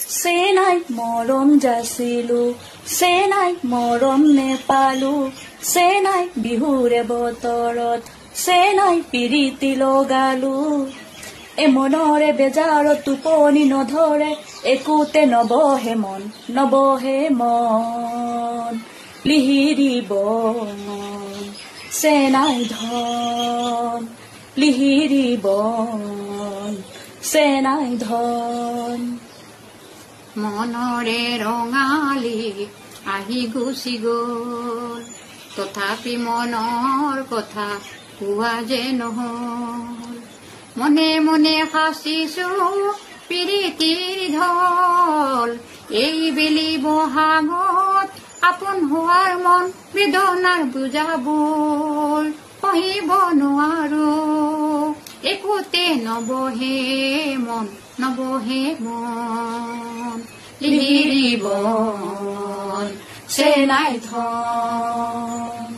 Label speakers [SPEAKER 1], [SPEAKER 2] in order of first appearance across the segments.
[SPEAKER 1] চেনাই মৰম যাচিলো চেনাই মৰম নেপালো চেনাই বিহুৰে বতৰত চেনাই পিৰিতি লগালো এ মনৰে বেজাৰত টোপনি নধৰে একোতে নবহে মন লিহিৰিব চেনাই ধন লিহিৰিব চেনাই ধন
[SPEAKER 2] মনৰে ৰঙালী আহি গুচি গ'ল তথাপি মনৰ কথা কোৱা যে নহ'ল মনে মনে সাঁচিছো পিৰিতিৰ ঢল এই বেলি বহাগত আপোন হোৱাৰ মন বেদনাৰ বুজাবোৰ সহিব নোৱাৰো একোতে নবহে মন লিহিৰিব চেনাই ধন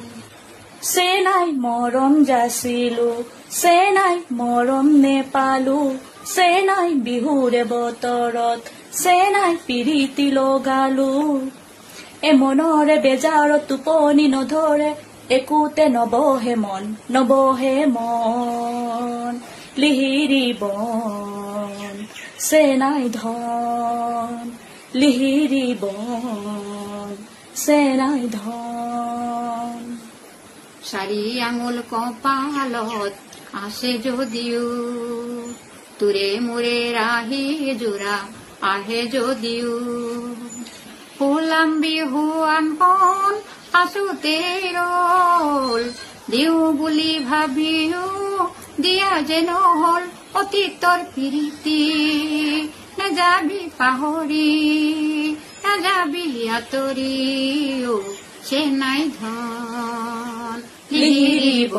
[SPEAKER 1] চেনাই মৰম যাচিলো চেনাই মৰম নেপালো চেনাই বিহুৰে বতৰত চেনাই পিৰিতি লগালো এ মনৰে বেজাৰত টোপনি নধৰে একোতে নবহে মন লিহিৰিব চেনাই ধন লিহিৰিব চেনাই ধন
[SPEAKER 2] চাৰি আঙুল কপালত আছে যদিও তোৰে মোৰে ৰাহি জোৰা আহে যদিও ফুলাম বিহুৱানখন আছোতে ৰল দিও বুলি ভাবিও দিয়া যে নহল অতীতৰ প্ৰীতি নাযাবি পাহৰি নাযাবি আঁতৰি চেনাই ধন
[SPEAKER 1] লিহিৰিব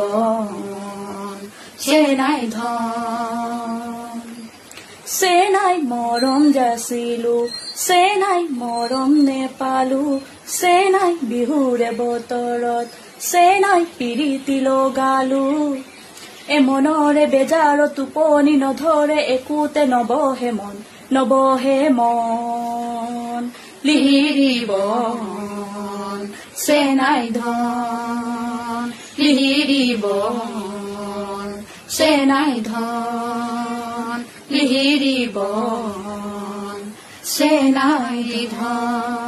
[SPEAKER 1] চেনাই ধন চেনাই মৰম যাচিলো চেনাই মৰম নেপালো চেনাই বিহুৰে বতৰত চেনাই পিৰিতি লগালো এ মনৰে বেজাৰত টোপনি নধৰে একোতে নবহে মন লিহিৰিব চেনাই ধন লিহিৰিব চেনাই ধন লিহিৰিব চেনাই ধন